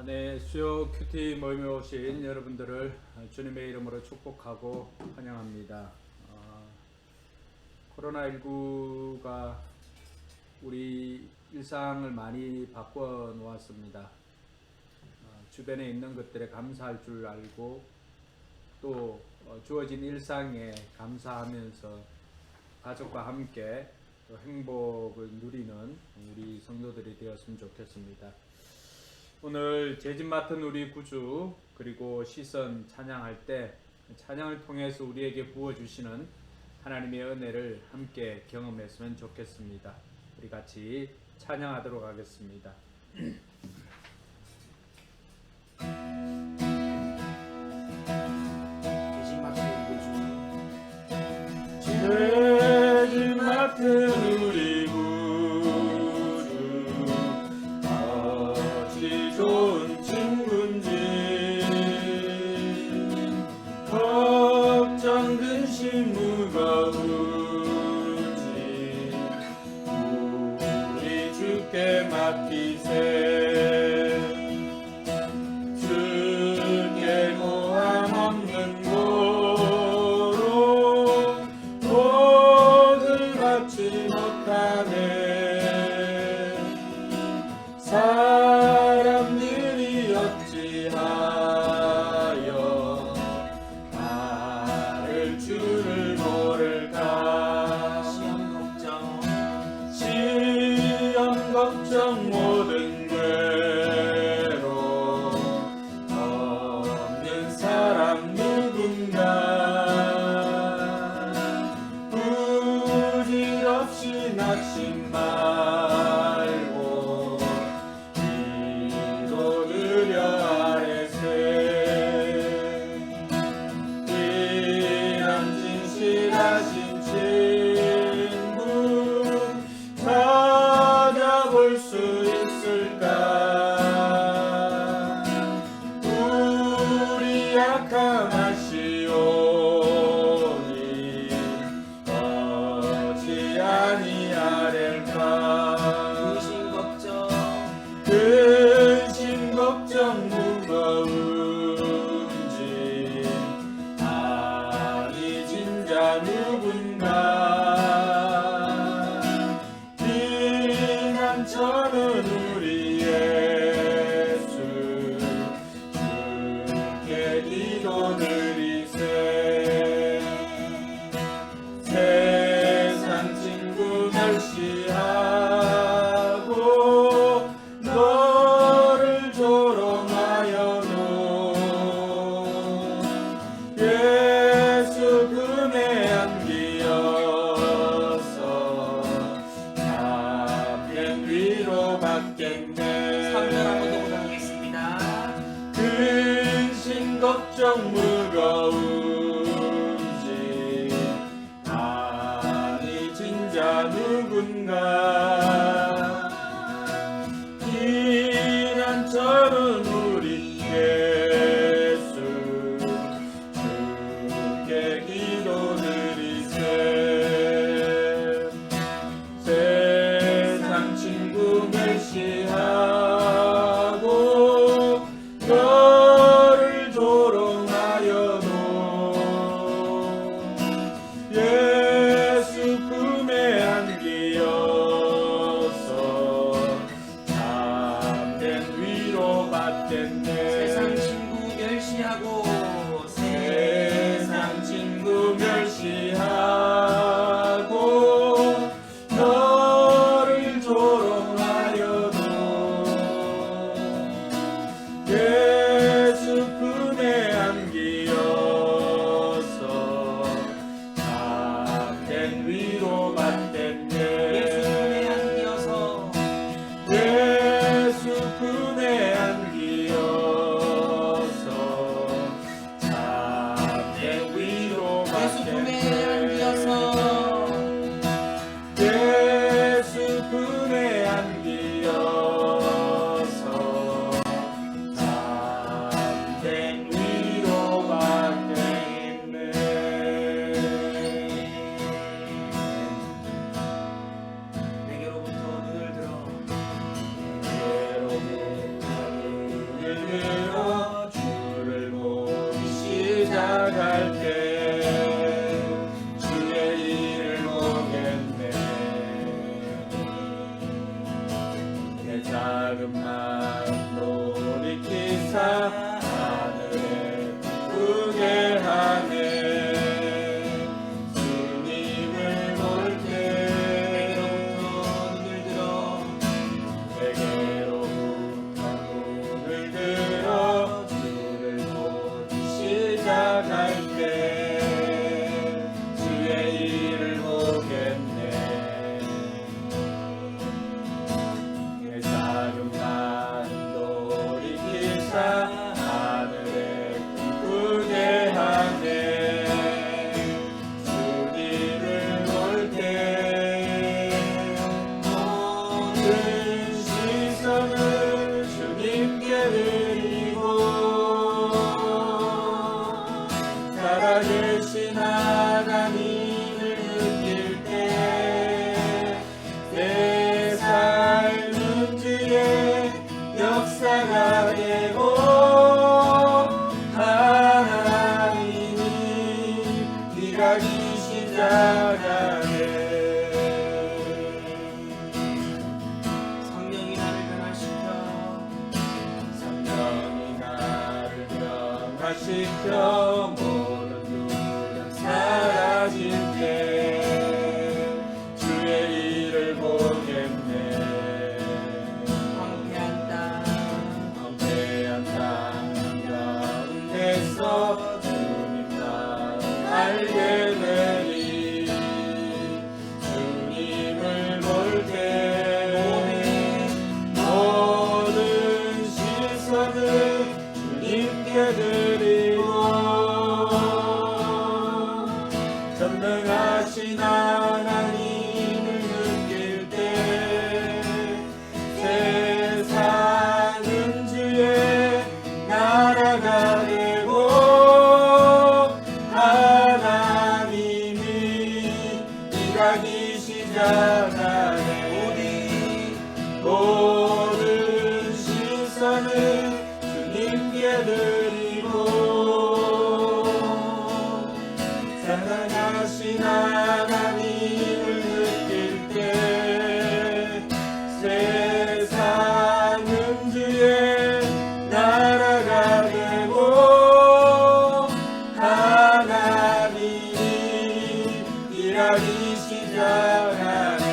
네, 수요 큐티 모임에 오신 여러분들을 주님의 이름으로 축복하고 환영합니다. 코로나19가 우리 일상을 많이 바꿔 놓았습니다. 주변에 있는 것들에 감사할 줄 알고 또 주어진 일상에 감사하면서 가족과 함께 또 행복을 누리는 우리 성도들이 되었으면 좋겠습니다. 오늘 제집 맡은 우리 구주 그리고 시선 찬양할 때 찬양을 통해서 우리에게 부어주시는 하나님의 은혜를 함께 경험했으면 좋겠습니다. 우리 같이 찬양하도록 하겠습니다. 제집 맡은 우리 구주 어찌 좋은 친구인지 걱정 근심 무거운지 우리 주께 맡기세. 주께 고함 없는 고로 모두 받지 못하네. 사람들이 어찌하여 나를 주를 모를까. 시험 걱정 모든 괴로 없는 사람 누군가. 부질없이 낙심 말고 기도드려 아뢰세. 이런 진실하신 친구 찾아볼 수 있을까. 우리 약함 아시오니 어찌 아니하렐까. 근심 걱정 무거운지 아니 진짜 누군가. 피난처는 우리 예수 주께 기도드리세. 세상 친구 멸시하고 너를 조롱하여도 예수 금에 안기어서 참된 위로 받겠네. 3절 한번 더 고백하겠습니다. 근심 걱정 무거운지 아니 진짜 누군가. 피난처는 우리 예수 주께 기도드리세. 세상 친구 멸시하고 너를 조롱하여도 예수 품에 안기어서 참된 위로 받겠네. 세상 친구 멸시하고 세상 친구 멸시하고 너를 조롱하여도 예수 품에 안기어서 참된 위로 받겠네. 예수 품에 안기어서 예수 품에 안기어서 작은 마음 돌이키사 하늘에 꿈꾸게 하네. 주님을 볼 때로부터 눈을 들어 내게로부터 눈을 들어 주를 보기 시작할 때 주의 일을 보겠네. 내 작은 마음 돌이키사 하늘에 꿈꾸게 하네. 주님을 볼 때 모든 시선을 주님께 드리고 살아계신 하나님을 느낄 때 내 삶은 주의 역사가 되고 하나님이 일하기 시작하네. 성령이 나를 변화시켜 성령이 나를 변화시켜 모든 두려움 사라질 때 주의 일을 보겠네. 황폐한 땅 가운데서 주님만 알게 되리. 주님을 볼 때 모든 시선을 주님께 드리고 전능하신 하나님을 느낄 때 세상은 주의 나라가 되고 하나님이 일하기 시작하네. 모든 시선을 주님께 드리고 사랑하신 하나님을 느낄 때 세상은 주의 나라가 되고 하나님이 일하기 시작하네.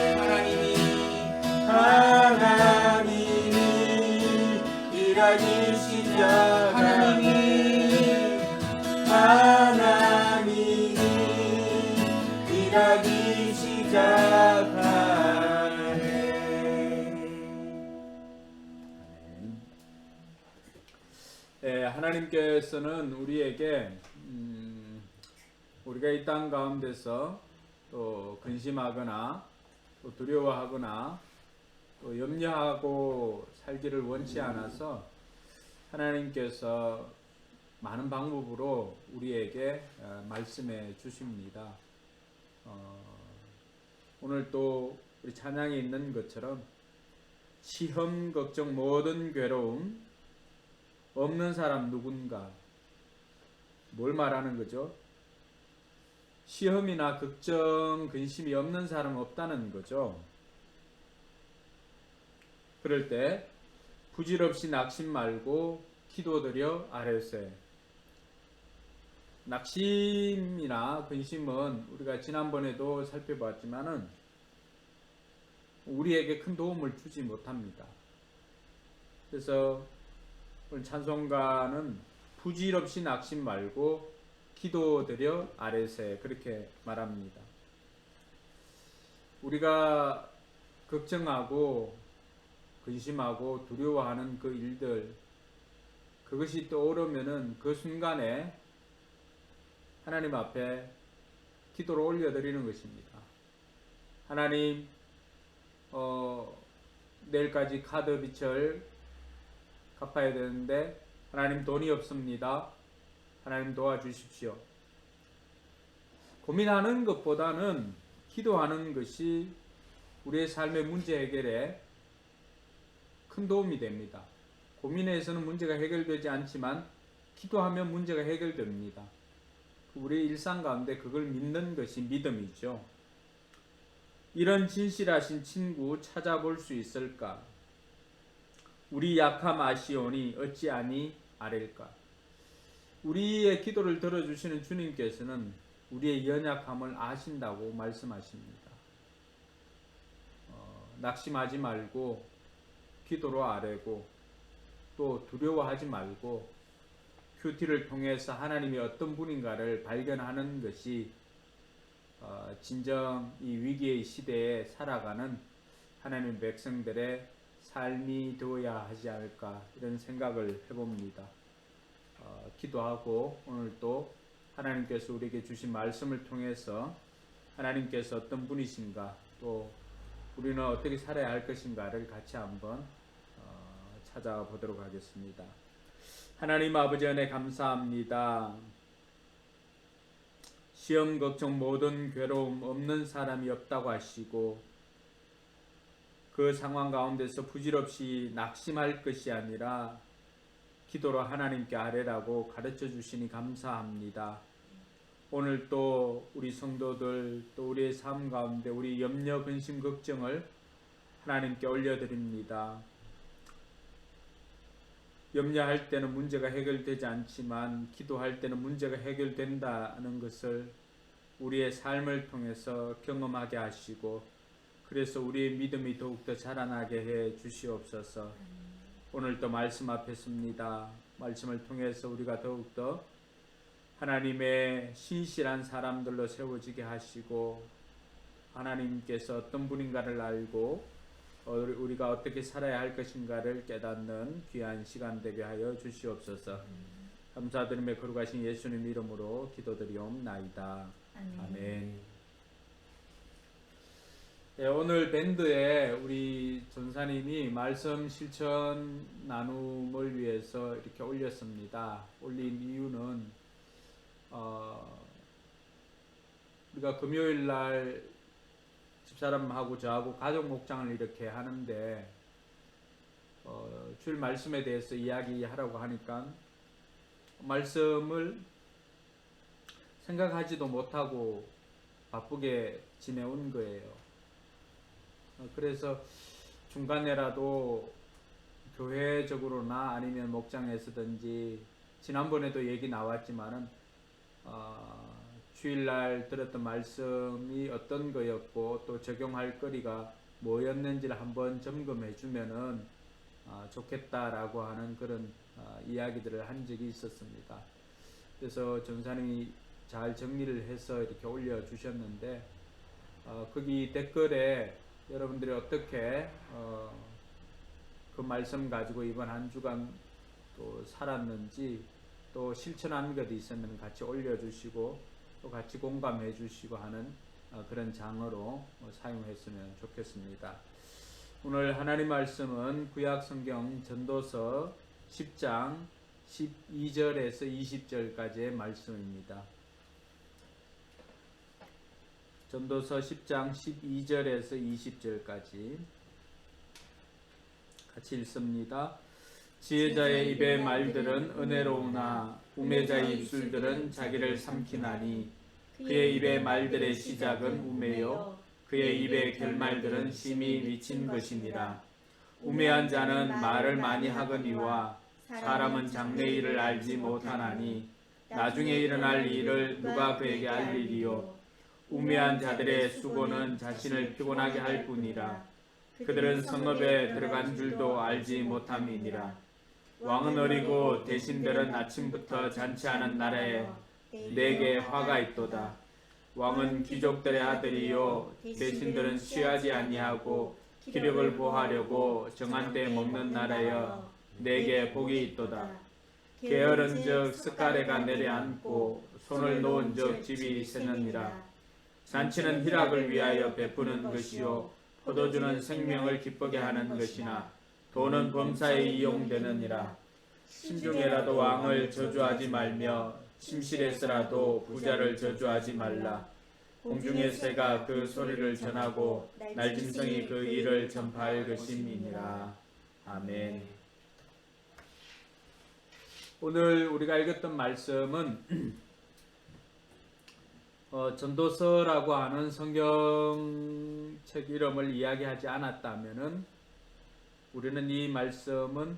하나님이 일하기 시작하네. 하나님이 일하기 시작하네. 하나님께서는 우리에게 우리가 이 땅 가운데서 또 근심하거나 또 두려워하거나 또 염려하고 살기를 원치 않아서 하나님께서 많은 방법으로 우리에게 말씀해 주십니다. 오늘 또 우리 찬양에 있는 것처럼 시험, 걱정, 모든 괴로움 없는 사람 누군가? 뭘 말하는 거죠? 시험이나 걱정, 근심이 없는 사람은 없다는 거죠. 그럴 때 부질없이 낙심 말고 기도드려 아뢰세. 낙심이나 근심은 우리가 지난번에도 살펴봤지만은 우리에게 큰 도움을 주지 못합니다. 그래서 오늘 찬송가는 부질없이 낙심 말고 기도드려 아뢰세 그렇게 말합니다. 우리가 걱정하고 근심하고 두려워하는 그 일들, 그것이 떠오르면은 그 순간에 하나님 앞에 기도를 올려드리는 것입니다. 하나님, 내일까지 카드 빚을 갚아야 되는데 하나님 돈이 없습니다. 하나님 도와주십시오. 고민하는 것보다는 기도하는 것이 우리의 삶의 문제 해결에 큰 도움이 됩니다. 고민해서는 문제가 해결되지 않지만 기도하면 문제가 해결됩니다. 우리의 일상 가운데 그걸 믿는 것이 믿음이죠. 이런 진실하신 친구 찾아볼 수 있을까? 우리 약함 아시오니 어찌 아니 아랠까. 우리의 기도를 들어주시는 주님께서는 우리의 연약함을 아신다고 말씀하십니다. 낙심하지 말고 기도로 아뢰고 또 두려워하지 말고 큐티를 통해서 하나님이 어떤 분인가를 발견하는 것이 진정 이 위기의 시대에 살아가는 하나님 백성들의 삶이 되어야 하지 않을까 이런 생각을 해봅니다. 기도하고 오늘 또 하나님께서 우리에게 주신 말씀을 통해서 하나님께서 어떤 분이신가 또 우리는 어떻게 살아야 할 것인가를 같이 한번 찾아보도록 하겠습니다. 하나님 아버지 은혜 감사합니다. 시험 걱정 모든 괴로움 없는 사람이 없다고 하시고 그 상황 가운데서 부질없이 낙심할 것이 아니라 기도로 하나님께 아뢰라고 가르쳐 주시니 감사합니다. 오늘 또 우리 성도들 또 우리의 삶 가운데 우리 염려 근심 걱정을 하나님께 올려드립니다. 염려할 때는 문제가 해결되지 않지만 기도할 때는 문제가 해결된다는 것을 우리의 삶을 통해서 경험하게 하시고 그래서 우리의 믿음이 더욱더 자라나게 해 주시옵소서. 오늘도 말씀 앞에 섭니다. 말씀을 통해서 우리가 더욱더 하나님의 신실한 사람들로 세워지게 하시고 하나님께서 어떤 분인가를 알고 우리가 어떻게 살아야 할 것인가를 깨닫는 귀한 시간 되게 하여 주시옵소서. 감사드리며 거룩하신 예수님 이름으로 기도드리옵나이다. 아멘. 네, 오늘 밴드에 우리 전사님이 말씀 실천 나눔을 위해서 이렇게 올렸습니다. 올린 이유는 우리가 금요일 날 집사람하고 저하고 가족 목장을 이렇게 하는데 주일 말씀에 대해서 이야기하라고 하니까 말씀을 생각하지도 못하고 바쁘게 지내온 거예요. 그래서 중간에라도 교회적으로나 아니면 목장에서든지 지난번에도 얘기 나왔지만은 주일날 들었던 말씀이 어떤 거였고 또 적용할 거리가 뭐였는지를 한번 점검해 주면은 좋겠다라고 하는 그런 이야기들을 한 적이 있었습니다. 그래서 전사님이 잘 정리를 해서 이렇게 올려주셨는데 거기 댓글에 여러분들이 어떻게 그 말씀 가지고 이번 한 주간 또 살았는지 또 실천한 것이 있으면 같이 올려주시고 또 같이 공감해 주시고 하는 그런 장어로 사용했으면 좋겠습니다. 오늘 하나님 말씀은 구약 성경 전도서 10장 12절에서 20절까지의 말씀입니다. 전도서 10장 12절에서 20절까지 같이 읽습니다. 지혜자의 입의 말들은 은혜로우나 우매자의 입술들은 자기를 삼키나니 그의 입의 말들의 시작은 우매요 그의 입의 결말들은 심히 미친 것이니라. 우매한 자는 말을 많이 하거니와 사람은 장래 일을 알지 못하나니 나중에 일어날 일을 누가 그에게 알리리요. 우매한 자들의 수고는 자신을 피곤하게 할 뿐이라. 그들은 성읍에 들어간 줄도 알지 못함이니라. 왕은 어리고 대신들은 아침부터 잔치하는 날에 내게 화가 있도다. 왕은 귀족들의 아들이요 대신들은 취하지 아니하고 기력을 보하려고 정한 때 먹는 나라여 내게 복이 있도다. 게으른즉 스가래가 내려앉고 손을 놓은즉 집이 새느니라. 잔치는 희락을 위하여 베푸는 것이요 포도주는 생명을 기쁘게 하는 것이나 돈은 범사에 이용되느니라. 신중에라도 왕을 저주하지 말며 침실에서라도 부자를 저주하지 말라. 공중의 새가 그 소리를 전하고 날짐승이 그 일을 전파할 것임이니라. 아멘. 오늘 우리가 읽었던 말씀은 전도서라고 하는 성경책 이름을 이야기하지 않았다면은 우리는 이 말씀은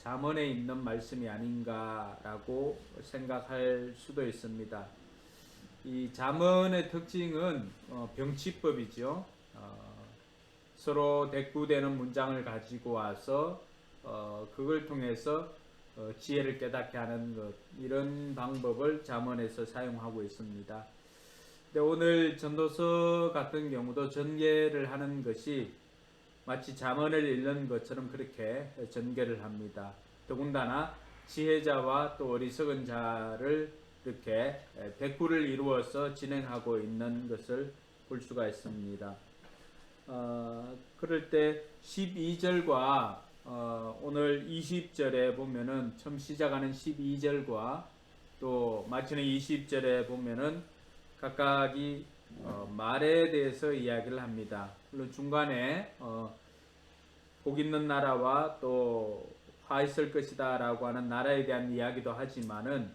잠언에 있는 말씀이 아닌가라고 생각할 수도 있습니다. 이 잠언의 특징은 병치법이죠. 서로 대꾸되는 문장을 가지고 와서 그걸 통해서 지혜를 깨닫게 하는 것, 이런 방법을 잠언에서 사용하고 있습니다. 근데 오늘 전도서 같은 경우도 전개를 하는 것이 마치 잠언을 읽는 것처럼 그렇게 전개를 합니다. 더군다나 지혜자와 또 어리석은 자를 이렇게 대꾸를 이루어서 진행하고 있는 것을 볼 수가 있습니다. 그럴 때 12절과 오늘 20절에 보면은 처음 시작하는 12절과 또 마치는 20절에 보면은 각각이 말에 대해서 이야기를 합니다. 물론 중간에 복 있는 나라와 또 화 있을 것이다 라고 하는 나라에 대한 이야기도 하지만은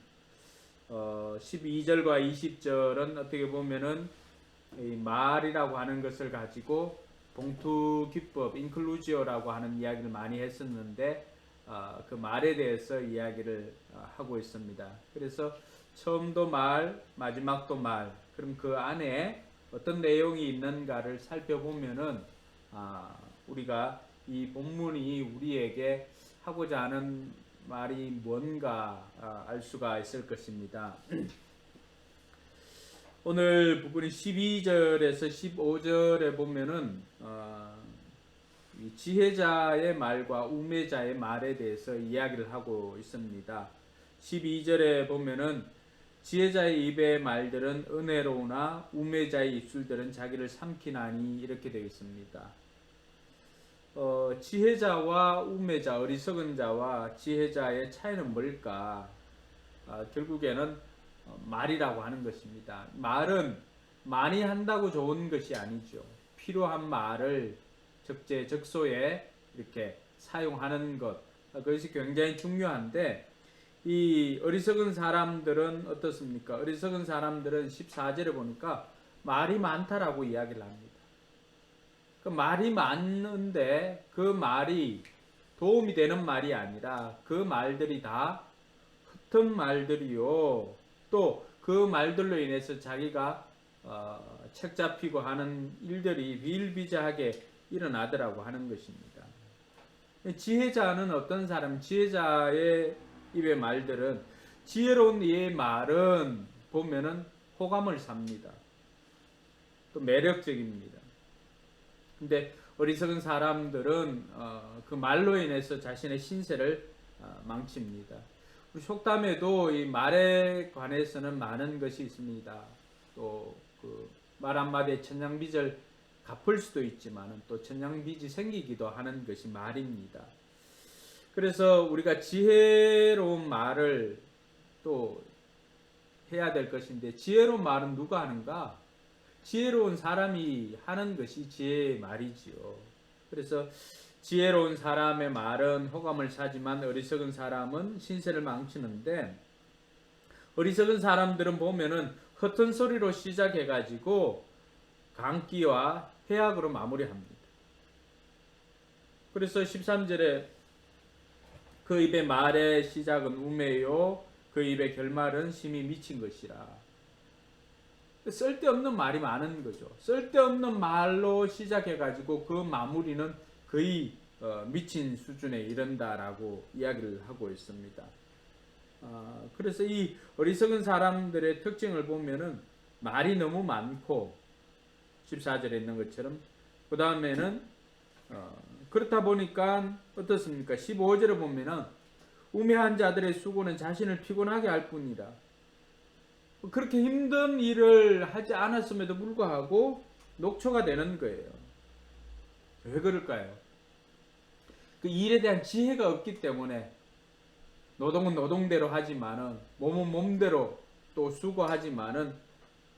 12절과 20절은 어떻게 보면은 이 말이라고 하는 것을 가지고 봉투 기법, 인클루지오라고 하는 이야기를 많이 했었는데 그 말에 대해서 이야기를 하고 있습니다. 그래서 처음도 말, 마지막도 말, 그럼 그 안에 어떤 내용이 있는가를 살펴보면은 우리가 이 본문이 우리에게 하고자 하는 말이 뭔가 알 수가 있을 것입니다. 오늘 부분이 12절에서 15절에 보면은 지혜자의 말과 우매자의 말에 대해서 이야기를 하고 있습니다. 12절에 보면은 지혜자의 입의 말들은 은혜로우나 우매자의 입술들은 자기를 삼키나니 이렇게 되어 있습니다. 지혜자와 우매자, 어리석은 자와 지혜자의 차이는 뭘까? 결국에는 말이라고 하는 것입니다. 말은 많이 한다고 좋은 것이 아니죠. 필요한 말을 적재적소에 이렇게 사용하는 것, 그것이 굉장히 중요한데 이 어리석은 사람들은 어떻습니까? 어리석은 사람들은 14절에 보니까 말이 많다라고 이야기를 합니다. 그 말이 많은데 그 말이 도움이 되는 말이 아니라 그 말들이 다 흩은 말들이요. 또 그 말들로 인해서 자기가 책 잡히고 하는 일들이 비일비재하게 일어나더라고 하는 것입니다. 지혜자는 어떤 사람? 지혜자의 입의 말들은, 지혜로운 이의 말은 보면은 호감을 삽니다. 또 매력적입니다. 근데 어리석은 사람들은 그 말로 인해서 자신의 신세를 망칩니다. 우리 속담에도 이 말에 관해서는 많은 것이 있습니다. 또 그 말 한마디에 천냥빚을 갚을 수도 있지만 또 천냥빚이 생기기도 하는 것이 말입니다. 그래서 우리가 지혜로운 말을 또 해야 될 것인데, 지혜로운 말은 누가 하는가? 지혜로운 사람이 하는 것이 지혜의 말이지요. 그래서 지혜로운 사람의 말은 호감을 사지만 어리석은 사람은 신세를 망치는데, 어리석은 사람들은 보면은 헛된 소리로 시작해가지고 강기와 해악으로 마무리합니다. 그래서 13절에 그 입의 말의 시작은 우매요 그 입의 결말은 심히 미친 것이라. 쓸데없는 말이 많은 거죠. 쓸데없는 말로 시작해가지고 그 마무리는 거의 미친 수준에 이른다라고 이야기를 하고 있습니다. 그래서 이 어리석은 사람들의 특징을 보면은 말이 너무 많고 14절에 있는 것처럼, 그 다음에는 그렇다 보니까 어떻습니까? 15절에 보면은 우매한 자들의 수고는 자신을 피곤하게 할 뿐이라. 그렇게 힘든 일을 하지 않았음에도 불구하고 녹초가 되는 거예요. 왜 그럴까요? 그 일에 대한 지혜가 없기 때문에 노동은 노동대로 하지만은 몸은 몸대로 또 수고하지만은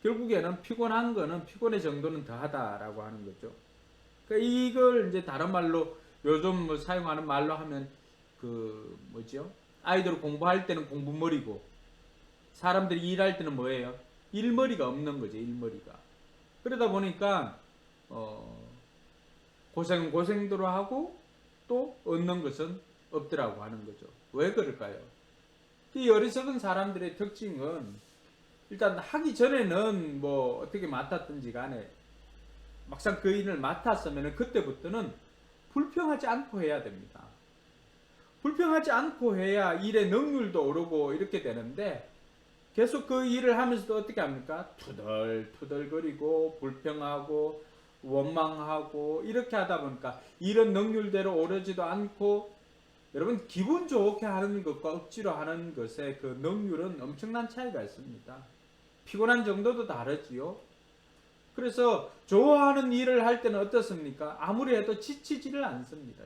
결국에는 피곤한 거는 피곤의 정도는 더하다라고 하는 거죠. 그러니까 이걸 이제 다른 말로 요즘 뭐 사용하는 말로 하면 그 뭐죠? 아이들 공부할 때는 공부머리고 사람들이 일할 때는 뭐예요? 일머리가 없는 거죠. 일머리가. 그러다 보니까 고생은 고생대로 하고 것도 얻는 것은 없더라고 하는 거죠. 왜 그럴까요? 이 어리석은 사람들의 특징은 일단 하기 전에는 뭐 어떻게 맡았든지 간에 막상 그 일을 맡았으면 그때부터는 불평하지 않고 해야 됩니다. 불평하지 않고 해야 일의 능률도 오르고 이렇게 되는데 계속 그 일을 하면서도 어떻게 합니까? 투덜투덜거리고 불평하고 원망하고 이렇게 하다 보니까 일은 능률대로 오르지도 않고 여러분 기분 좋게 하는 것과 억지로 하는 것의 그 능률은 엄청난 차이가 있습니다. 피곤한 정도도 다르지요. 그래서 좋아하는 일을 할 때는 어떻습니까? 아무리 해도 지치지를 않습니다.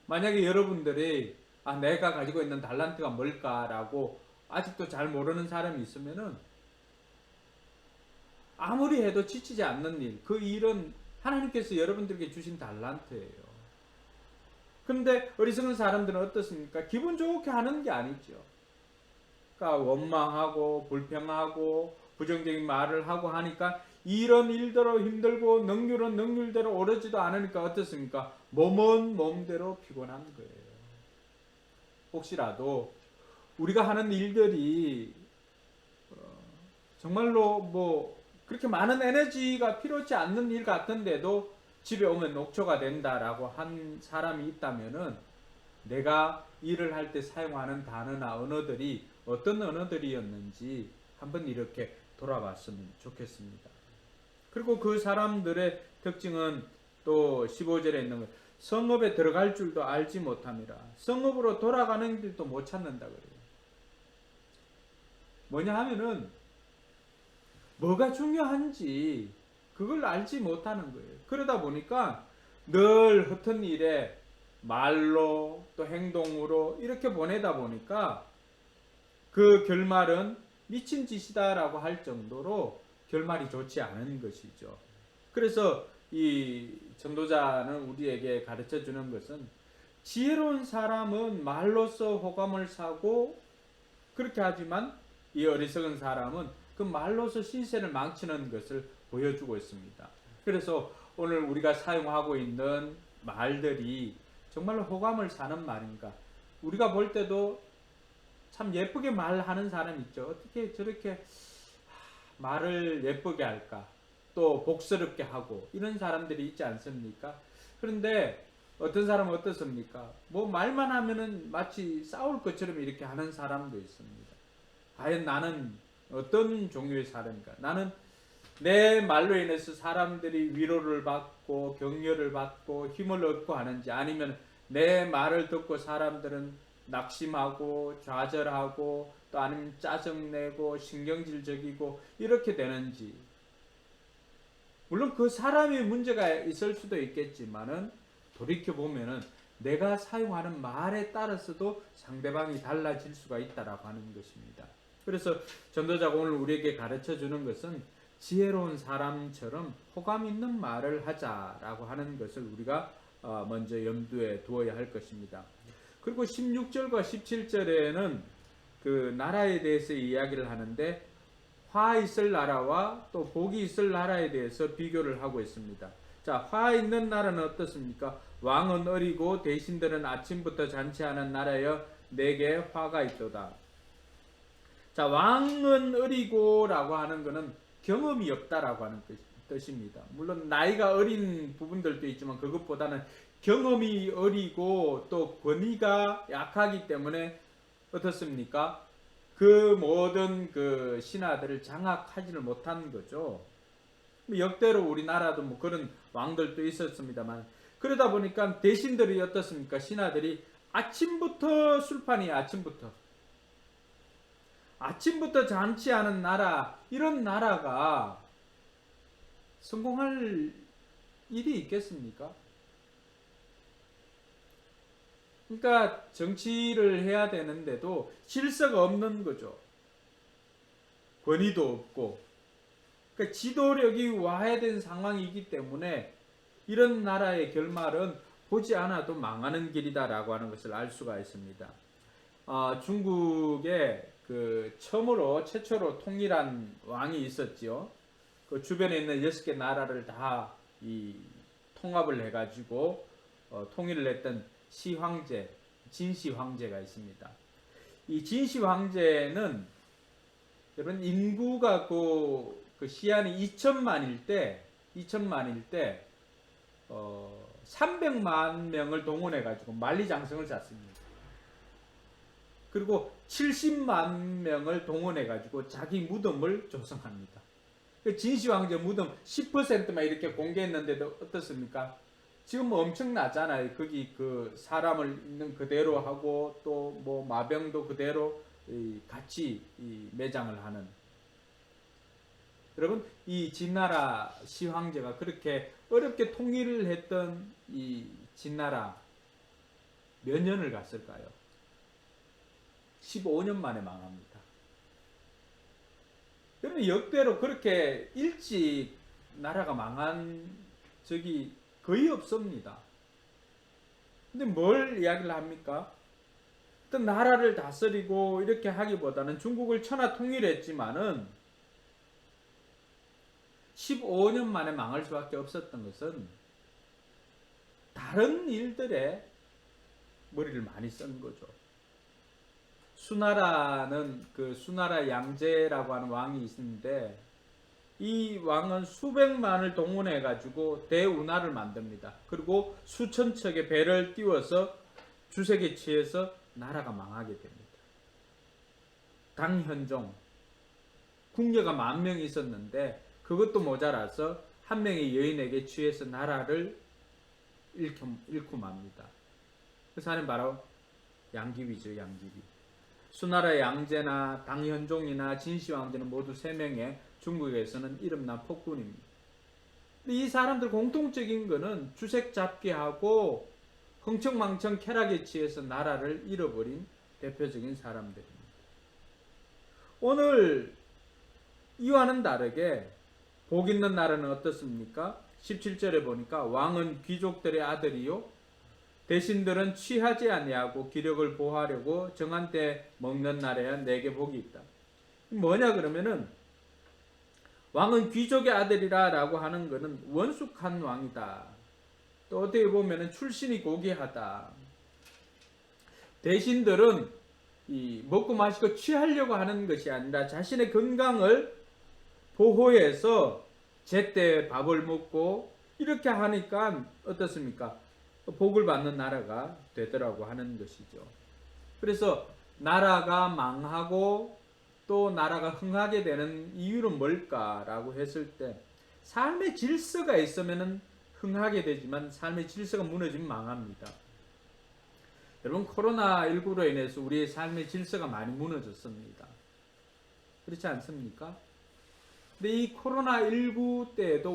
만약에 여러분들이 내가 가지고 있는 달란트가 뭘까라고 아직도 잘 모르는 사람이 있으면은 아무리 해도 지치지 않는 일, 그 일은 하나님께서 여러분들에게 주신 달란트예요. 그런데 어리석은 사람들은 어떻습니까? 기분 좋게 하는 게 아니죠. 그러니까 원망하고 불평하고 부정적인 말을 하고 하니까 일은 일대로 힘들고 능률은 능률대로 오르지도 않으니까 어떻습니까? 몸은 몸대로 피곤한 거예요. 혹시라도 우리가 하는 일들이 정말로 뭐 그렇게 많은 에너지가 필요치 않는 일 같은데도 집에 오면 녹초가 된다라고 한 사람이 있다면은 내가 일을 할 때 사용하는 단어나 언어들이 어떤 언어들이었는지 한번 이렇게 돌아봤으면 좋겠습니다. 그리고 그 사람들의 특징은 또 15절에 있는 거, 성읍에 들어갈 줄도 알지 못함이라. 성읍으로 돌아가는 길도 못 찾는다 그래요. 뭐냐 하면은 뭐가 중요한지 그걸 알지 못하는 거예요. 그러다 보니까 늘 허튼 일에 말로 또 행동으로 이렇게 보내다 보니까 그 결말은 미친 짓이다라고 할 정도로 결말이 좋지 않은 것이죠. 그래서 이 전도자는 우리에게 가르쳐 주는 것은 지혜로운 사람은 말로써 호감을 사고 그렇게 하지만 이 어리석은 사람은 그 말로서 신세를 망치는 것을 보여주고 있습니다. 그래서 오늘 우리가 사용하고 있는 말들이 정말로 호감을 사는 말인가? 우리가 볼 때도 참 예쁘게 말하는 사람 있죠. 어떻게 저렇게 말을 예쁘게 할까? 또 복스럽게 하고 이런 사람들이 있지 않습니까? 그런데 어떤 사람은 어떻습니까? 뭐 말만 하면은 마치 싸울 것처럼 이렇게 하는 사람도 있습니다. 과연 나는 어떤 종류의 사람인가? 나는 내 말로 인해서 사람들이 위로를 받고 격려를 받고 힘을 얻고 하는지, 아니면 내 말을 듣고 사람들은 낙심하고 좌절하고 또 아니면 짜증내고 신경질적이고 이렇게 되는지. 물론 그 사람의 문제가 있을 수도 있겠지만은 돌이켜보면은 내가 사용하는 말에 따라서도 상대방이 달라질 수가 있다라고 하는 것입니다. 그래서 전도자가 오늘 우리에게 가르쳐 주는 것은 지혜로운 사람처럼 호감 있는 말을 하자라고 하는 것을 우리가 먼저 염두에 두어야 할 것입니다. 그리고 16절과 17절에는 그 나라에 대해서 이야기를 하는데 화 있을 나라와 또 복이 있을 나라에 대해서 비교를 하고 있습니다. 자, 화 있는 나라는 어떻습니까? 왕은 어리고 대신들은 아침부터 잔치하는 나라여 내게 화가 있도다. 자, 왕은 어리고라고 하는 것은 경험이 없다라고 하는 뜻입니다. 물론 나이가 어린 부분들도 있지만 그것보다는 경험이 어리고 또 권위가 약하기 때문에 어떻습니까? 그 모든 그 신하들을 장악하지를 못한 거죠. 역대로 우리나라도 뭐 그런 왕들도 있었습니다만, 그러다 보니까 대신들이 어떻습니까? 신하들이 아침부터 술판이에요. 아침부터 잔치하는 나라, 이런 나라가 성공할 일이 있겠습니까? 그러니까 정치를 해야 되는데도 실세가 없는 거죠. 권위도 없고. 그러니까 지도력이 와해된 상황이기 때문에 이런 나라의 결말은 보지 않아도 망하는 길이다라고 하는 것을 알 수가 있습니다. 중국에 그 최초로 통일한 왕이 있었지요. 그 주변에 있는 6개 나라를 다 통합을 해가지고 통일을 했던 시황제, 진시 황제가 있습니다. 이 진시 황제는 여러분 인구가 그 시한이 2천만일 때 300만 명을 동원해 가지고 만리장성을 잤습니다. 그리고 70만 명을 동원해 가지고 자기 무덤을 조성합니다. 그 진시 황제 무덤 10%만 이렇게 공개했는데도 어떻습니까? 지금 뭐 엄청나잖아요. 거기 그 사람을 있는 그대로 하고 또 뭐 마병도 그대로 같이 매장을 하는. 여러분 이 진나라 시황제가 그렇게 어렵게 통일을 했던 이 진나라 몇 년을 갔을까요? 15년 만에 망합니다. 여러분 역대로 그렇게 일찍 나라가 망한 적이 거의 없습니다. 근데 뭘 이야기를 합니까? 어떤 나라를 다스리고 이렇게 하기보다는 중국을 천하 통일했지만은 15년 만에 망할 수밖에 없었던 것은 다른 일들에 머리를 많이 쓴 거죠. 수나라는 그 수나라 양제라고 하는 왕이 있는데 이 왕은 수백만을 동원해 가지고 대운하를 만듭니다. 그리고 수천 척의 배를 띄워서 주색에 취해서 나라가 망하게 됩니다. 당현종 궁녀가 10,000명이 있었는데 그것도 모자라서 한 명의 여인에게 취해서 나라를 잃고 맙니다. 그 사람이 바로 양귀비죠. 양귀비. 수나라 양제나 당현종이나 진시황제는 모두 3명의 중국에서는 이름난 폭군입니다. 이 사람들 공통적인 거는 주색 잡기 하고 흥청망청 쾌락에 취해서 나라를 잃어버린 대표적인 사람들입니다. 오늘 이와는 다르게 복 있는 나라는 어떻습니까? 17절에 보니까 왕은 귀족들의 아들이요 대신들은 취하지 아니하고 기력을 보호하려고 정한 때 먹는 날에야 내게 복이 있다. 뭐냐 그러면은 왕은 귀족의 아들이라 라고 하는 것은 원숙한 왕이다. 또 어떻게 보면은 출신이 고귀하다. 대신들은 이 먹고 마시고 취하려고 하는 것이 아니라 자신의 건강을 보호해서 제때 밥을 먹고 이렇게 하니까 어떻습니까? 복을 받는 나라가 되더라고 하는 것이죠. 그래서 나라가 망하고 또 나라가 흥하게 되는 이유는 뭘까라고 했을 때 삶의 질서가 있으면 흥하게 되지만 삶의 질서가 무너지면 망합니다. 여러분 코로나19로 인해서 우리의 삶의 질서가 많이 무너졌습니다. 그렇지 않습니까? 근데 이 코로나19 때에도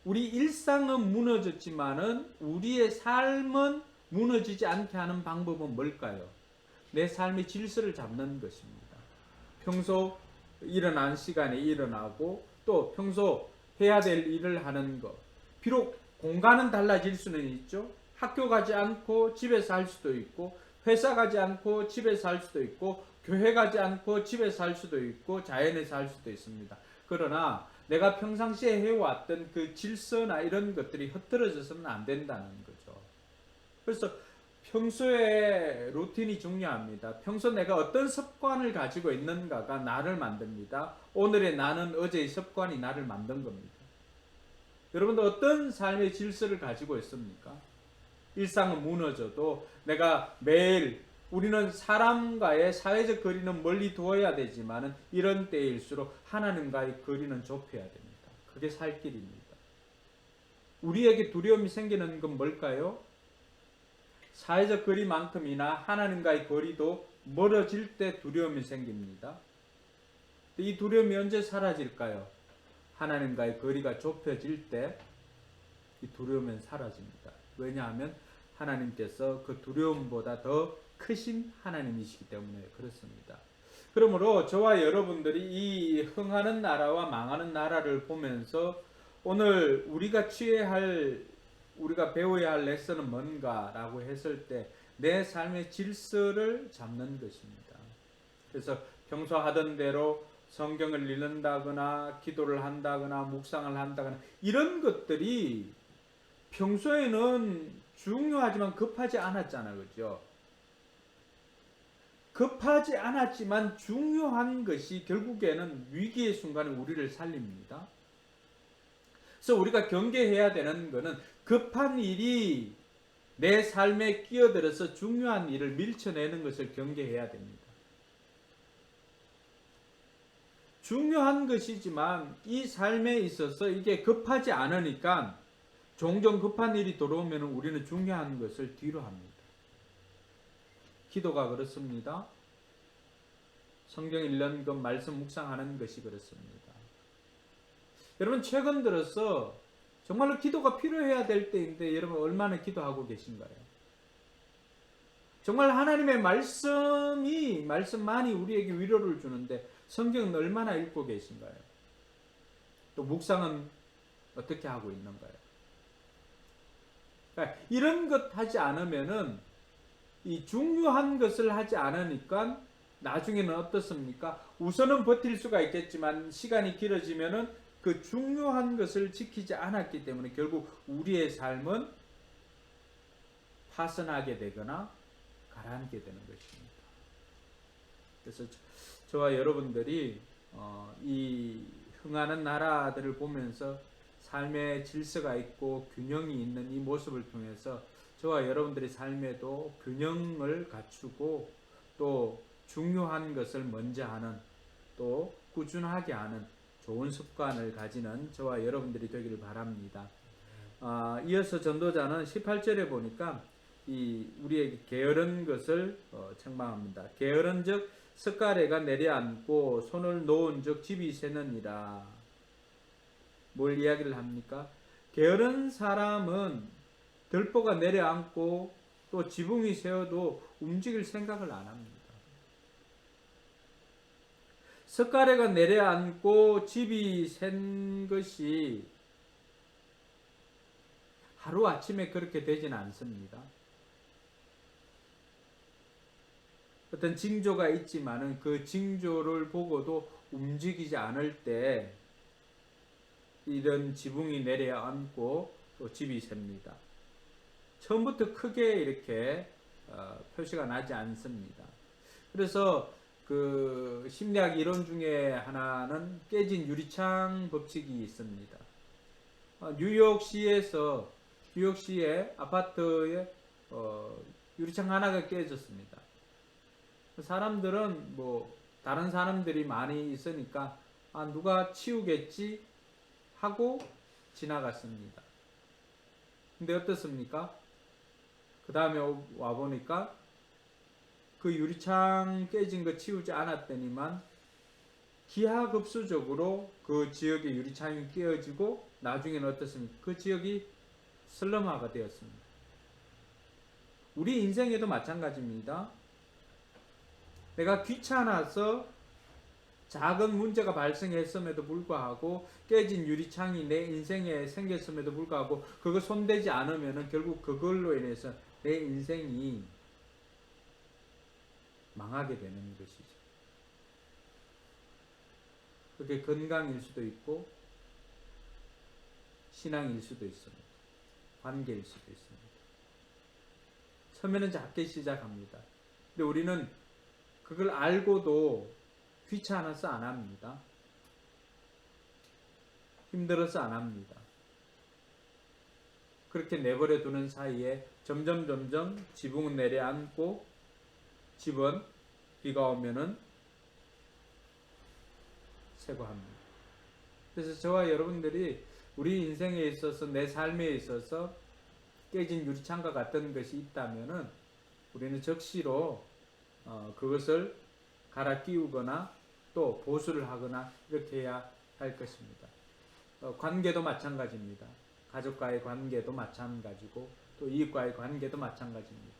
우리 일상은 무너졌지만은 우리의 삶은 무너지지 않게 하는 방법은 뭘까요? 내 삶의 질서를 잡는 것입니다. 평소 일어난 시간에 일어나고 또 평소 해야 될 일을 하는 것. 비록 공간은 달라질 수는 있죠. 학교 가지 않고 집에서 할 수도 있고 회사 가지 않고 집에서 할 수도 있고 교회 가지 않고 집에서 할 수도 있고 자연에서 할 수도 있습니다. 그러나 내가 평상시에 해왔던 그 질서나 이런 것들이 흐트러져서는 안 된다는 거죠. 그래서 평소에 루틴이 중요합니다. 평소 내가 어떤 습관을 가지고 있는가가 나를 만듭니다. 오늘의 나는 어제의 습관이 나를 만든 겁니다. 여러분도 어떤 삶의 질서를 가지고 있습니까? 일상은 무너져도 내가 매일 우리는 사람과의 사회적 거리는 멀리 두어야 되지만 이런 때일수록 하나님과의 거리는 좁혀야 됩니다. 그게 살 길입니다. 우리에게 두려움이 생기는 건 뭘까요? 사회적 거리만큼이나 하나님과의 거리도 멀어질 때 두려움이 생깁니다. 이 두려움이 언제 사라질까요? 하나님과의 거리가 좁혀질 때 이 두려움은 사라집니다. 왜냐하면 하나님께서 그 두려움보다 더 크신 하나님이시기 때문에 그렇습니다. 그러므로 저와 여러분들이 이 흥하는 나라와 망하는 나라를 보면서 오늘 우리가 배워야 할 레슨은 뭔가라고 했을 때 내 삶의 질서를 잡는 것입니다. 그래서 평소 하던 대로 성경을 읽는다거나 기도를 한다거나 묵상을 한다거나 이런 것들이 평소에는 중요하지만 급하지 않았잖아, 그죠? 급하지 않았지만 중요한 것이 결국에는 위기의 순간에 우리를 살립니다. 그래서 우리가 경계해야 되는 것은 급한 일이 내 삶에 끼어들어서 중요한 일을 밀쳐내는 것을 경계해야 됩니다. 중요한 것이지만 이 삶에 있어서 이게 급하지 않으니까 종종 급한 일이 들어오면 우리는 중요한 것을 뒤로 합니다. 기도가 그렇습니다. 성경 읽는 말씀 묵상하는 것이 그렇습니다. 여러분 최근 들어서 정말로 기도가 필요해야 될 때인데 여러분 얼마나 기도하고 계신가요? 정말 하나님의 말씀만이 우리에게 위로를 주는데 성경은 얼마나 읽고 계신가요? 또 묵상은 어떻게 하고 있는가요? 그러니까 이런 것 하지 않으면은 이 중요한 것을 하지 않으니까 나중에는 어떻습니까? 우선은 버틸 수가 있겠지만 시간이 길어지면은 그 중요한 것을 지키지 않았기 때문에 결국 우리의 삶은 파선하게 되거나 가라앉게 되는 것입니다. 그래서 저와 여러분들이 이 흥하는 나라들을 보면서 삶의 질서가 있고 균형이 있는 이 모습을 통해서 저와 여러분들의 삶에도 균형을 갖추고 또 중요한 것을 먼저 하는 또 꾸준하게 하는 좋은 습관을 가지는 저와 여러분들이 되기를 바랍니다. 이어서 전도자는 18절에 보니까 우리에게 게으른 것을 책망합니다. 게으른즉 석가래가 내려앉고 손을 놓은즉 집이 새느니라. 뭘 이야기를 합니까? 게으른 사람은 들보가 내려앉고 또 지붕이 세워도 움직일 생각을 안 합니다. 석가래가 내려앉고 집이 샌 것이 하루아침에 그렇게 되지는 않습니다. 어떤 징조가 있지만은 그 징조를 보고도 움직이지 않을 때 이런 지붕이 내려앉고 또 집이 셉니다. 처음부터 크게 이렇게 표시가 나지 않습니다. 그래서 그 심리학 이론 중에 하나는 깨진 유리창 법칙이 있습니다. 뉴욕시의 아파트에 유리창 하나가 깨졌습니다. 사람들은 다른 사람들이 많이 있으니까 누가 치우겠지 하고 지나갔습니다. 근데 어떻습니까? 그 다음에 와보니까 그 유리창 깨진 거 치우지 않았더니만 기하급수적으로 그 지역의 유리창이 깨어지고 나중에는 어떻습니까? 그 지역이 슬럼화가 되었습니다. 우리 인생에도 마찬가지입니다. 내가 귀찮아서 작은 문제가 발생했음에도 불구하고 깨진 유리창이 내 인생에 생겼음에도 불구하고 그거 손대지 않으면 결국 그걸로 인해서 내 인생이 망하게 되는 것이죠. 그게 건강일 수도 있고 신앙일 수도 있습니다. 관계일 수도 있습니다. 처음에는 작게 시작합니다. 근데 우리는 그걸 알고도 귀찮아서 안 합니다. 힘들어서 안 합니다. 그렇게 내버려 두는 사이에 점점 지붕은 내려앉고 집은 비가 오면은 쇠고합니다. 그래서 저와 여러분들이 우리 인생에 있어서 내 삶에 있어서 깨진 유리창과 같은 것이 있다면은 우리는 적시로 그것을 갈아 끼우거나 또 보수를 하거나 이렇게 해야 할 것입니다. 관계도 마찬가지입니다. 가족과의 관계도 마찬가지고 또 이웃과의 관계도 마찬가지입니다.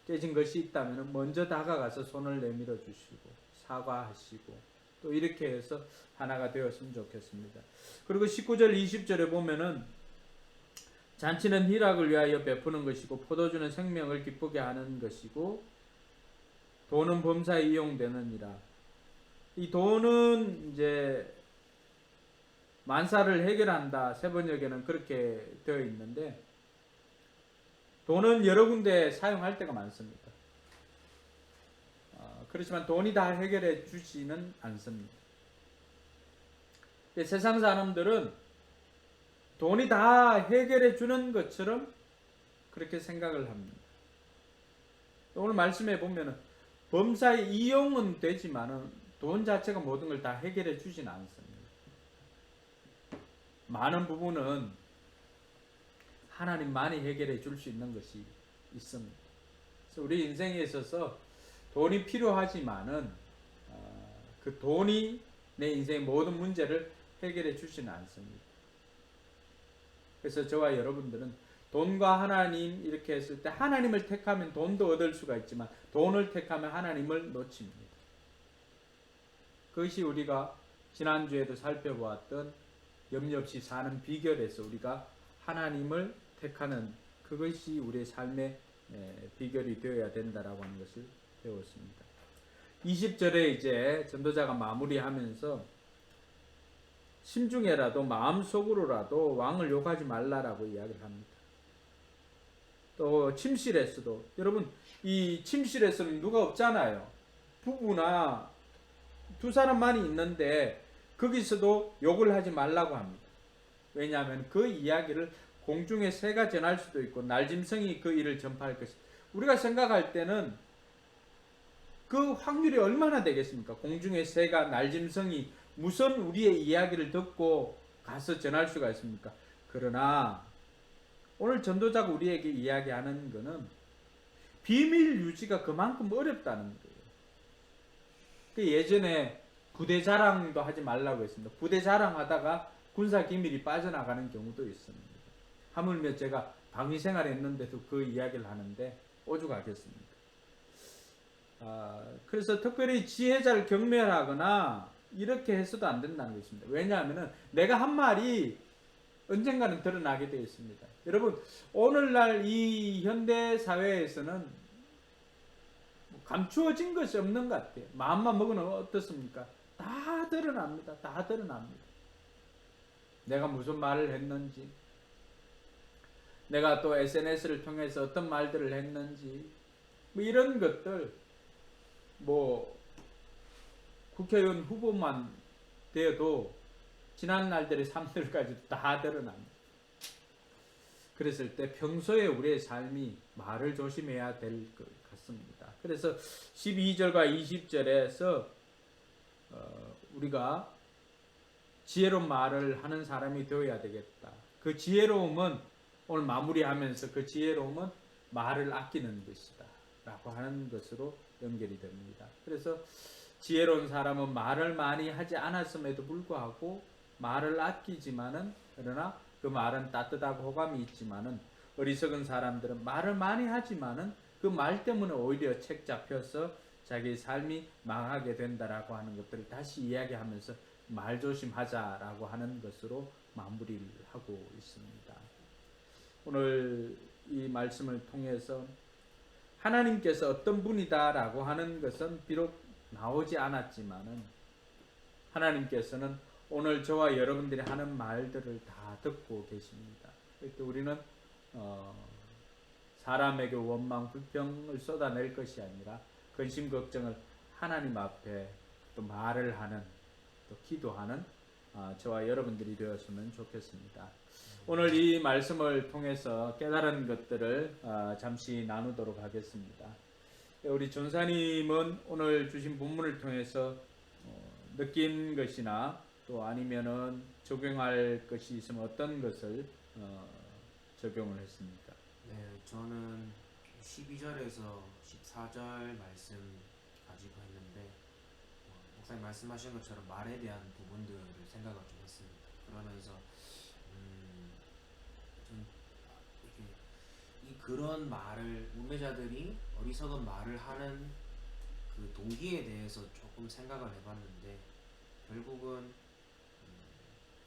깨진 것이 있다면 먼저 다가가서 손을 내밀어 주시고 사과하시고 또 이렇게 해서 하나가 되었으면 좋겠습니다. 그리고 19절 20절에 보면은 잔치는 희락을 위하여 베푸는 것이고 포도주는 생명을 기쁘게 하는 것이고 돈은 범사에 이용되느니라. 이 돈은 이제 만사를 해결한다. 세번역에는 그렇게 되어 있는데 돈은 여러 군데 사용할 때가 많습니다. 그렇지만 돈이 다 해결해 주지는 않습니다. 세상 사람들은 돈이 다 해결해 주는 것처럼 그렇게 생각을 합니다. 오늘 말씀해 보면은 범사의 이용은 되지만은 돈 자체가 모든 걸 다 해결해 주진 않습니다. 많은 부분은 하나님만이 해결해 줄 수 있는 것이 있습니다. 그래서 우리 인생에 있어서 돈이 필요하지만은 그 돈이 내 인생의 모든 문제를 해결해 주지는 않습니다. 그래서 저와 여러분들은 돈과 하나님 이렇게 했을 때 하나님을 택하면 돈도 얻을 수가 있지만 돈을 택하면 하나님을 놓칩니다. 그것이 우리가 지난주에도 살펴보았던 염려 없이 사는 비결에서 우리가 하나님을 택하는 그것이 우리의 삶의 비결이 되어야 된다라고 하는 것을 배웠습니다. 20절에 이제 전도자가 마무리하면서 심중에라도 마음속으로라도 왕을 욕하지 말라라고 이야기를 합니다. 또 침실에서도 여러분 이 침실에서는 누가 없잖아요. 부부나 두 사람만이 있는데 거기서도 욕을 하지 말라고 합니다. 왜냐하면 그 이야기를 공중의 새가 전할 수도 있고 날짐승이 그 일을 전파할 것이다. 우리가 생각할 때는 그 확률이 얼마나 되겠습니까? 공중의 새가 날짐승이 무슨 우리의 이야기를 듣고 가서 전할 수가 있습니까? 그러나 오늘 전도자가 우리에게 이야기하는 것은 비밀 유지가 그만큼 어렵다는 거예요. 예전에 부대 자랑도 하지 말라고 했습니다. 부대 자랑하다가 군사 기밀이 빠져나가는 경우도 있습니다. 하물며 제가 방위 생활했는데도 그 이야기를 하는데 오죽하겠습니까? 그래서 특별히 지혜자를 경멸하거나 이렇게 해서도 안 된다는 것입니다. 왜냐하면 내가 한 말이 언젠가는 드러나게 되어 있습니다. 여러분 오늘날 이 현대 사회에서는 감추어진 것이 없는 것 같아요. 마음만 먹으면 어떻습니까? 다 드러납니다. 다 드러납니다. 내가 무슨 말을 했는지, 내가 또 SNS를 통해서 어떤 말들을 했는지, 뭐 이런 것들, 뭐 국회의원 후보만 되어도 지난 날들의 삶들까지도 다 드러납니다. 그랬을 때 평소에 우리의 삶이 말을 조심해야 될 것 같습니다. 그래서 12절과 20절에서 우리가 지혜로운 말을 하는 사람이 되어야 되겠다. 그 지혜로움은 오늘 마무리하면서 그 지혜로움은 말을 아끼는 것이다 라고 하는 것으로 연결이 됩니다. 그래서 지혜로운 사람은 말을 많이 하지 않았음에도 불구하고 말을 아끼지만은 그러나 그 말은 따뜻하고 호감이 있지만은 어리석은 사람들은 말을 많이 하지만은 그 말 때문에 오히려 책 잡혀서 자기 삶이 망하게 된다라고 하는 것들을 다시 이야기하면서 말 조심하자라고 하는 것으로 마무리를 하고 있습니다. 오늘 이 말씀을 통해서 하나님께서 어떤 분이다라고 하는 것은 비록 나오지 않았지만은 하나님께서는 오늘 저와 여러분들이 하는 말들을 다 듣고 계십니다. 그러니까 우리는 사람에게 원망, 불평을 쏟아낼 것이 아니라 근심, 걱정을 하나님 앞에 또 말을 하는, 또 기도하는 저와 여러분들이 되었으면 좋겠습니다. 오늘 이 말씀을 통해서 깨달은 것들을 잠시 나누도록 하겠습니다. 우리 전사님은 오늘 주신 본문을 통해서 느낀 것이나 또 아니면은 적용할 것이 있으면 어떤 것을 적용을 했습니까? 네, 저는 12절에서 14절 말씀 가지고 했는데 목사님 말씀하신 것처럼 말에 대한 부분들을 생각을 좀 했습니다. 그러면서 좀 이렇게 그런 말을 우매자들이 어리석은 말을 하는 그 동기에 대해서 조금 생각을 해봤는데 결국은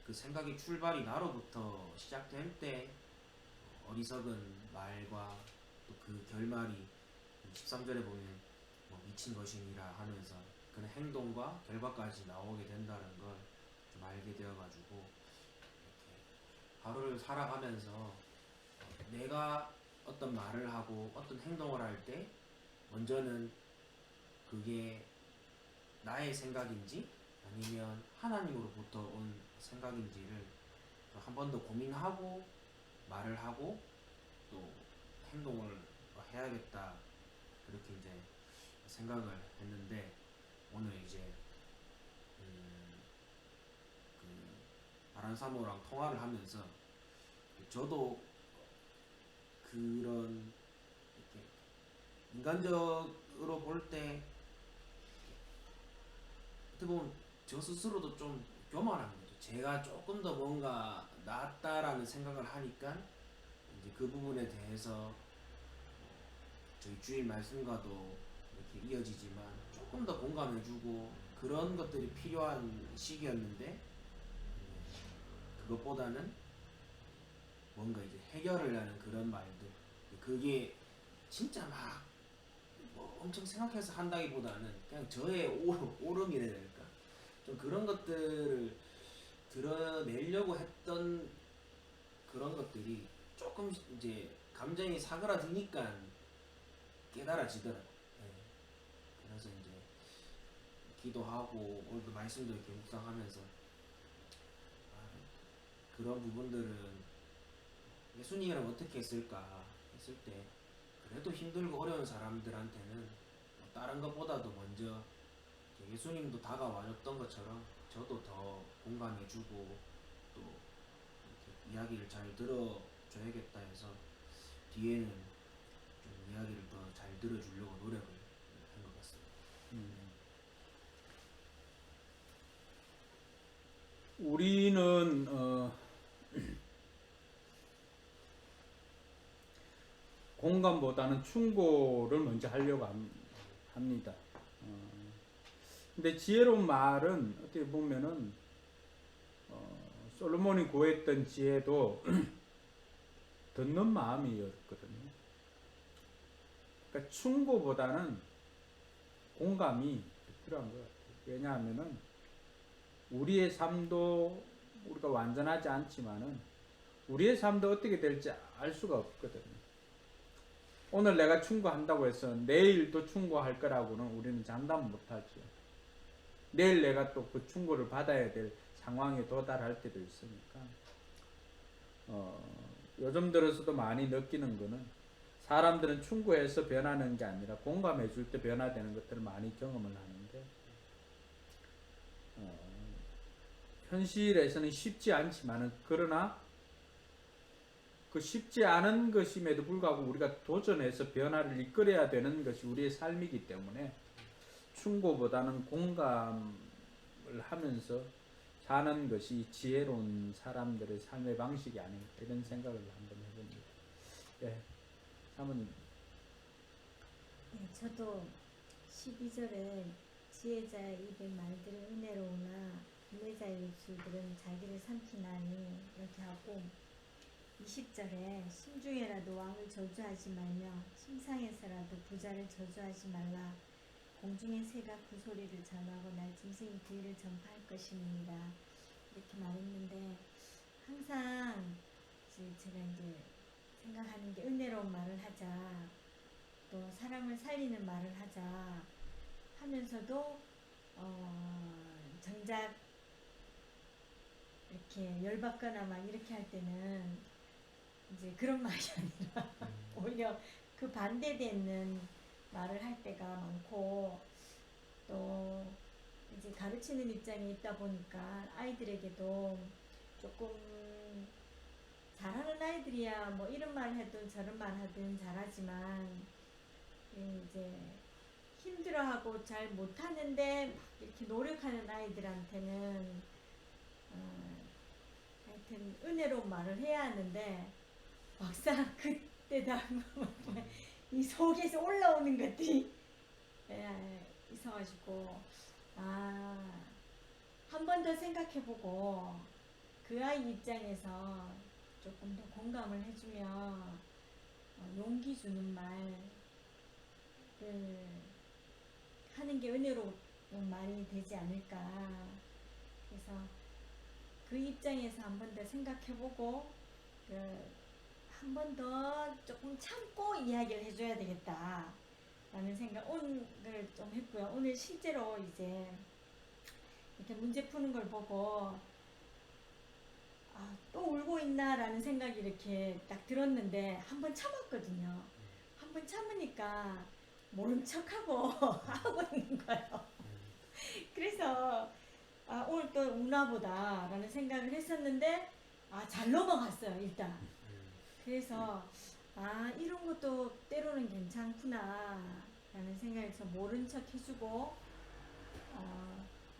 그 생각이 출발이 나로부터 시작될 때 어리석은 말과 또 그 결말이 13절에 보면 뭐 미친 것이니라 하면서 그런 행동과 결과까지 나오게 된다는 걸 좀 알게 되어가지고 하루를 살아가면서 내가 어떤 말을 하고 어떤 행동을 할 때 먼저는 그게 나의 생각인지 아니면 하나님으로부터 온 생각인지를 한 번 더 고민하고 말을 하고 또 행동을 해야겠다 그렇게 이제 생각을 했는데 오늘 이제 그 아란사모랑 통화를 하면서 저도 그런 이렇게 인간적으로 볼 때 어떻게 보면 저 스스로도 좀 교만한 거죠. 제가 조금 더 뭔가 낫다라는 생각을 하니까 이제 그 부분에 대해서 저희 주일 말씀과도 이렇게 이어지지만 조금 더 공감해주고 그런 것들이 필요한 시기였는데 그것보다는 뭔가 이제 해결을 하는 그런 말들 그게 진짜 막뭐 엄청 생각해서 한다기보다는 그냥 저의 오름이라 해야 될까 좀 그런 것들을 드러내려고 했던 그런 것들이 조금 이제 감정이 사그라드니까 깨달아지더라고요. 네. 그래서 이제 기도하고 오늘도 말씀도 이렇게 묵상하면서 그런 부분들은 예수님이랑 어떻게 했을까 했을 때 그래도 힘들고 어려운 사람들한테는 뭐 다른 것보다도 먼저 예수님도 다가와줬던 것처럼 저도 더 공감해주고 또 이렇게 이야기를 잘 들어줘야겠다 해서 뒤에는 좀 이야기를 더 잘 들어주려고 노력을 한 것 같습니다. 우리는 공감보다는 충고를 먼저 하려고 합니다. 근데 지혜로운 말은 어떻게 보면은 솔로몬이 구했던 지혜도 듣는 마음이었거든요. 그러니까 충고보다는 공감이 필요한 것 같아요. 왜냐하면은 우리의 삶도 우리가 완전하지 않지만은 우리의 삶도 어떻게 될지 알 수가 없거든요. 오늘 내가 충고한다고 해서 내일도 충고할 거라고는 우리는 장담 못하죠. 내일 내가 또 그 충고를 받아야 될 상황에 도달할 때도 있으니까 요즘 들어서도 많이 느끼는 거는 사람들은 충고해서 변하는 게 아니라 공감해 줄 때 변화되는 것들을 많이 경험을 하는데 현실에서는 쉽지 않지만은 그러나 그 쉽지 않은 것임에도 불구하고 우리가 도전해서 변화를 이끌어야 되는 것이 우리의 삶이기 때문에 충고보다는 공감을 하면서 사는 것이 지혜로운 사람들의 삶의 방식이 아닌가 이런 생각을 한번 해봅니다. 네, 사모님. 네, 저도 12절에 지혜자의 입의 말들은 은혜로우나 불례자의 입술들은 자기를 삼키나니 이렇게 하고 20절에 심중에라도 왕을 저주하지 말며 심상에서라도 부자를 저주하지 말라. 공중의 새가 그 소리를 전하고 날 짐승이 그 일을 전파할 것입니다. 이렇게 말했는데 항상 제가 이제 생각하는 게 은혜로운 말을 하자, 또 사람을 살리는 말을 하자 하면서도 정작 이렇게 열받거나 막 이렇게 할 때는 이제 그런 말이 아니라 오히려 그 반대되는 말을 할 때가 많고 또 이제 가르치는 입장에 있다 보니까 아이들에게도 조금 잘하는 아이들이야 뭐 이런 말 하든 저런 말 하든 잘하지만 이제 힘들어하고 잘 못하는데 막 이렇게 노력하는 아이들한테는 하여튼 은혜로운 말을 해야 하는데 막상 그때다 이 속에서 올라오는 것들이 있어가지고 한 번 더 생각해보고 그 아이 입장에서 조금 더 공감을 해주면 용기 주는 말을 하는 게 은혜로운 말이 되지 않을까. 그래서 그 입장에서 한 번 더 생각해보고 한 번 더 조금 참고 이야기를 해줘야 되겠다 라는 생각 오늘 좀 했고요. 오늘 실제로 이제 이렇게 문제 푸는 걸 보고 또 울고 있나 라는 생각이 이렇게 딱 들었는데 한 번 참았거든요. 한 번 참으니까 모른 척하고 하고 있는 거예요. 그래서 오늘 또 우나보다 라는 생각을 했었는데 잘 넘어갔어요 일단. 그래서 이런 것도 때로는 괜찮구나 라는 생각에서 모른 척 해주고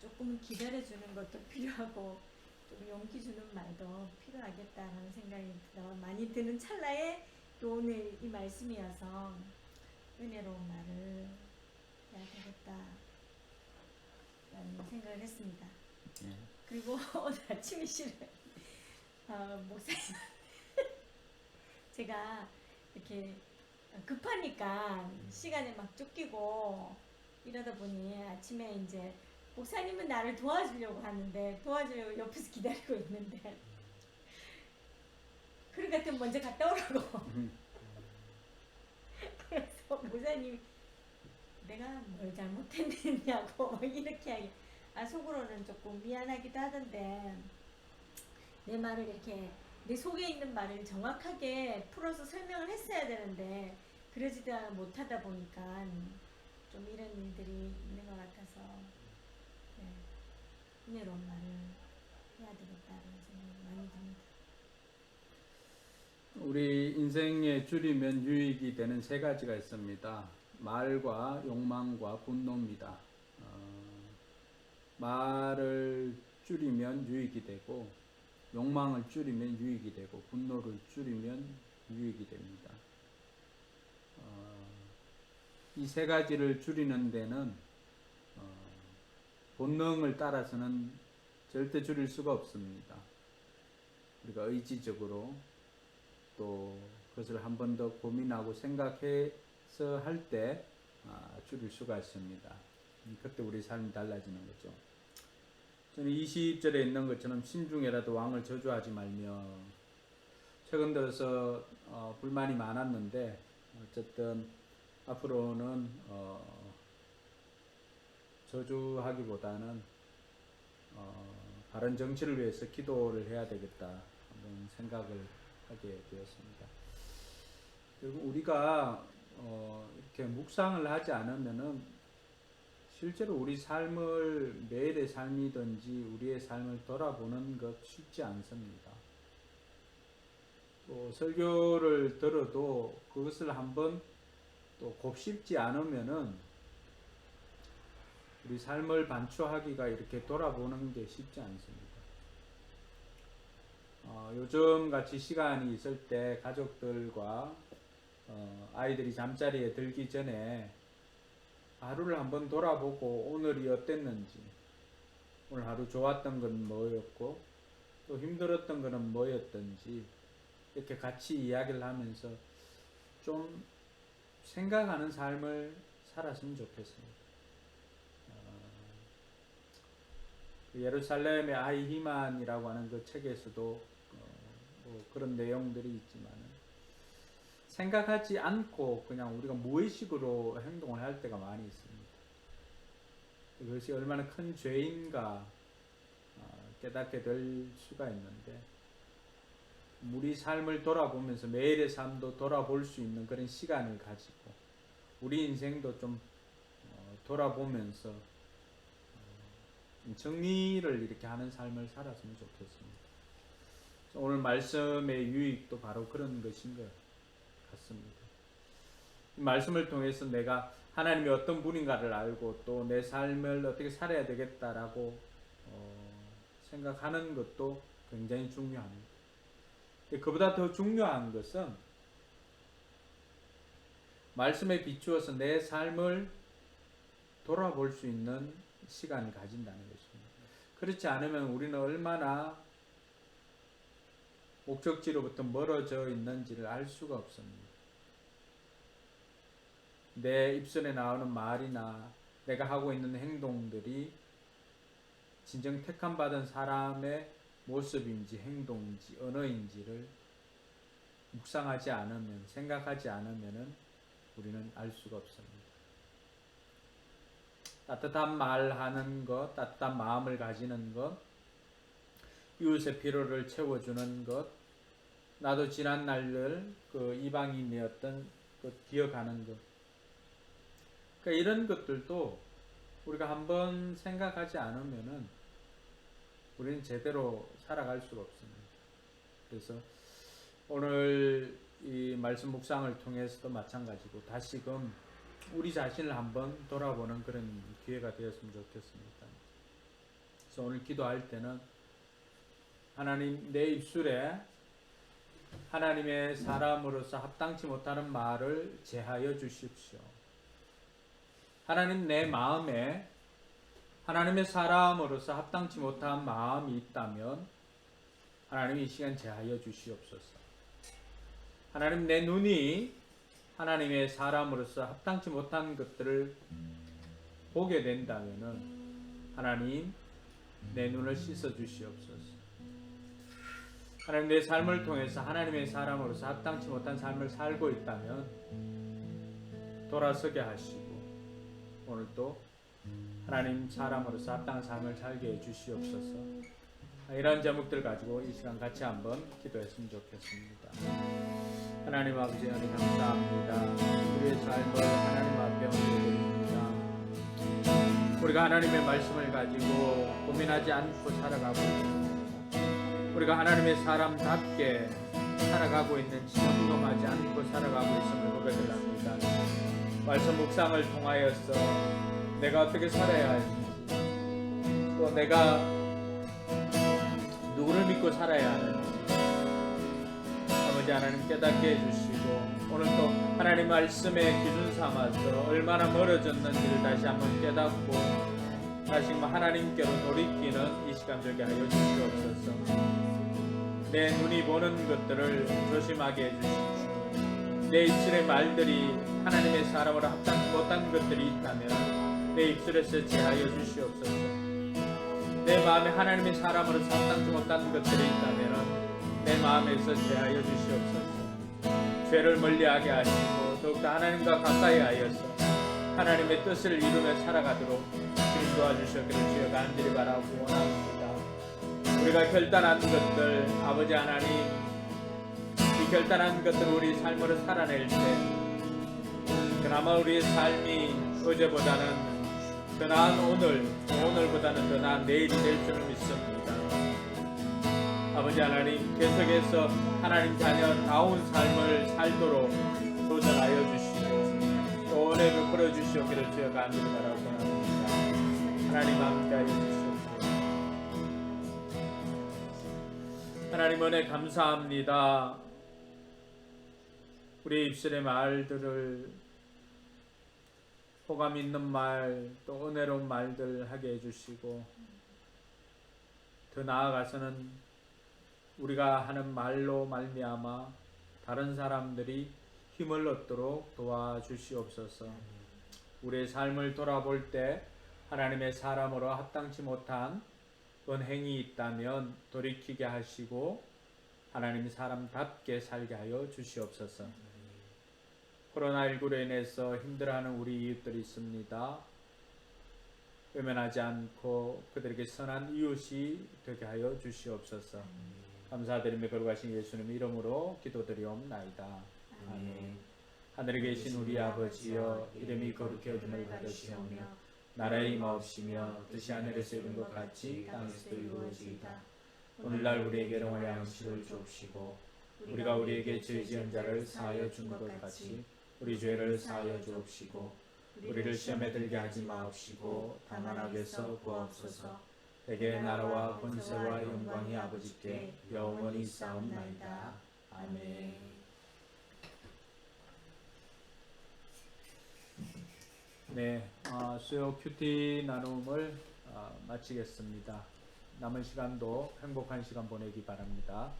조금은 기다려주는 것도 필요하고 좀 용기 주는 말도 필요하겠다라는 생각이 많이 드는 찰나에 또 오늘 이 말씀이어서 은혜로운 말을 해야 되겠다 라는 생각을 했습니다. 그리고 오늘 아침에 실은 목사님 제가 이렇게 급하니까 시간에 막 쫓기고 이러다 보니 아침에 이제 목사님은 나를 도와주려고 하는데 도와주려고 옆에서 기다리고 있는데 그러니까 먼저 갔다 오라고 그래서 목사님이 내가 뭘 잘못했느냐고 막 이렇게 하기 속으로는 조금 미안하기도 하던데 내 말을 이렇게 내 속에 있는 말을 정확하게 풀어서 설명을 했어야 되는데 그러지도 못하다 보니까 좀 이런 일들이 있는 것 같아서 은혜로운 말을 해야 되겠다는 생각이 많이 듭니다. 우리 인생에 줄이면 유익이 되는 세 가지가 있습니다. 말과 욕망과 분노입니다. 말을 줄이면 유익이 되고 욕망을 줄이면 유익이 되고 분노를 줄이면 유익이 됩니다. 이 세 가지를 줄이는 데는 본능을 따라서는 절대 줄일 수가 없습니다. 우리가 의지적으로 또 그것을 한 번 더 고민하고 생각해서 할 때 줄일 수가 있습니다. 그때 우리 삶이 달라지는 거죠. 저는 20절에 있는 것처럼 신중에라도 왕을 저주하지 말며 최근 들어서 불만이 많았는데 어쨌든 앞으로는 저주하기보다는 바른 정치를 위해서 기도를 해야 되겠다 하는 생각을 하게 되었습니다. 그리고 우리가 이렇게 묵상을 하지 않으면은 실제로 우리 삶을 매일의 삶이든지 우리의 삶을 돌아보는 것 쉽지 않습니다. 또 설교를 들어도 그것을 한번 또 곱씹지 않으면은 우리 삶을 반추하기가 이렇게 돌아보는 게 쉽지 않습니다. 요즘 같이 시간이 있을 때 가족들과 아이들이 잠자리에 들기 전에 하루를 한번 돌아보고 오늘이 어땠는지, 오늘 하루 좋았던 건 뭐였고 또 힘들었던 거는 뭐였던지 이렇게 같이 이야기를 하면서 좀 생각하는 삶을 살았으면 좋겠습니다. 예루살렘의 아이히만이라고 하는 그 책에서도 뭐 그런 내용들이 있지만은 생각하지 않고 그냥 우리가 무의식으로 행동을 할 때가 많이 있습니다. 그것이 얼마나 큰 죄인가 깨닫게 될 수가 있는데 우리 삶을 돌아보면서 매일의 삶도 돌아볼 수 있는 그런 시간을 가지고 우리 인생도 좀 돌아보면서 정리를 이렇게 하는 삶을 살았으면 좋겠습니다. 오늘 말씀의 유익도 바로 그런 것인 것 같습니다. 이 말씀을 통해서 내가 하나님이 어떤 분인가를 알고 또 내 삶을 어떻게 살아야 되겠다라고 생각하는 것도 굉장히 중요합니다. 그보다 더 중요한 것은 말씀에 비추어서 내 삶을 돌아볼 수 있는 시간을 가진다는 것입니다. 그렇지 않으면 우리는 얼마나 목적지로부터 멀어져 있는지를 알 수가 없습니다. 내 입술에 나오는 말이나 내가 하고 있는 행동들이 진정 택함 받은 사람의 모습인지 행동인지 언어인지를 묵상하지 않으면, 생각하지 않으면 우리는 알 수가 없습니다. 따뜻한 말하는 것, 따뜻한 마음을 가지는 것, 이웃의 필요를 채워주는 것, 나도 지난 날을 그 이방인이었던 그 기억하는 것, 그러니까 이런 것들도 우리가 한번 생각하지 않으면은 우리는 제대로 살아갈 수가 없습니다. 그래서 오늘 이 말씀 묵상을 통해서도 마찬가지고 다시금 우리 자신을 한번 돌아보는 그런 기회가 되었으면 좋겠습니다. 그래서 오늘 기도할 때는 하나님, 내 입술에 하나님의 사람으로서 합당치 못하는 말을 제하여 주십시오. 하나님, 내 마음에 하나님의 사람으로서 합당치 못한 마음이 있다면 하나님 이 시간 제하여 주시옵소서. 하나님, 내 눈이 하나님의 사람으로서 합당치 못한 것들을 보게 된다면은 하나님, 내 눈을 씻어 주시옵소서. 하나님, 내 삶을 통해서 하나님의 사람으로서 합당치 못한 삶을 살고 있다면 돌아서게 하시고 오늘도 하나님 사람으로서 합당한 삶을 살게 해 주시옵소서. 이런 제목들 가지고 이 시간 같이 한번 기도했으면 좋겠습니다. 하나님 아버지, 하나님 감사합니다. 우리의 삶을 하나님 앞에 얹어드립니다. 우리가 하나님의 말씀을 가지고 고민하지 않고 살아가고 있습니다. 우리가 하나님의 사람답게 살아가고 있는지 점검하지 않고 살아가고 있음을 보게 됩니다. 말씀 묵상을 통하여서 내가 어떻게 살아야 할지, 또 내가 누구를 믿고 살아야 하는지 아버지 하나님 깨닫게 해주시고 오늘 또 하나님 말씀의 기준 삼아서 얼마나 멀어졌는지를 다시 한번 깨닫고 다시 하나님께로 돌이키는 이 시간 되게 하여 주시옵소서. 내 눈이 보는 것들을 조심하게 해주십시오. 내 입술의 말들이 하나님의 사람으로 합당치 못한 것들이 있다면 내 입술에서 제하여 주시옵소서. 내 마음에 하나님의 사람으로 합당치 못한 것들이 있다면 내 마음에서 제하여 주시옵소서. 죄를 멀리하게 하시고 더욱더 하나님과 가까이 하여서 하나님의 뜻을 이루며 살아가도록 주님 도와주시기를 주여 간절히 바라고 원합니다. 우리가 결단한 것들, 아버지 하나님, 이 결단한 것들 우리 삶으로 살아낼 때 그나마 우리의 삶이 어제보다는 더 나은 오늘보다는 더 나은 내일이 될 줄을 믿습니다. 아버지 하나님, 계속해서 하나님 자녀다운 삶을 살도록 도전하여 주시고 또 은혜 베풀어 주시옵기를 주여 간절히 바라고 원합니다. 하나님 함께하여 주시옵소서. 하나님 은혜 감사합니다. 우리 입술의 말들을 호감 있는 말, 또 은혜로운 말들 하게 해주시고 더 나아가서는 우리가 하는 말로 말미암아 다른 사람들이 힘을 얻도록 도와주시옵소서. 우리의 삶을 돌아볼 때 하나님의 사람으로 합당치 못한 언행이 있다면 돌이키게 하시고 하나님 사람답게 살게 하여 주시옵소서. 코로나19로 인해서 힘들어하는 우리 이웃들이 있습니다. 외면하지 않고 그들에게 선한 이웃이 되게 하여 주시옵소서. 감사드리며 거룩하신 예수님 이름으로 기도드리옵나이다. 아멘. 하늘에 계신 우리 아버지여, 이름이 거룩해짐을 받으시오며 나라의 임하옵시며 뜻이 하늘에서 이룬 것 같이 땅에서도 이루어지이다. 오늘날 우리에게 일용할 양식을 주옵시고 우리가 우리에게 죄 지은 자를 사하여 준 것 같이 우리 죄를 사하여 주옵시고 우리를 시험에 들게 하지 마옵시고 다만 악에서 구하옵소서. 대개 나라와 권세와 영광이 아버지께 영원히 있사옵나이다. 아멘. 네, 수요 큐티 나눔을 마치겠습니다. 남은 시간도 행복한 시간 보내기 바랍니다.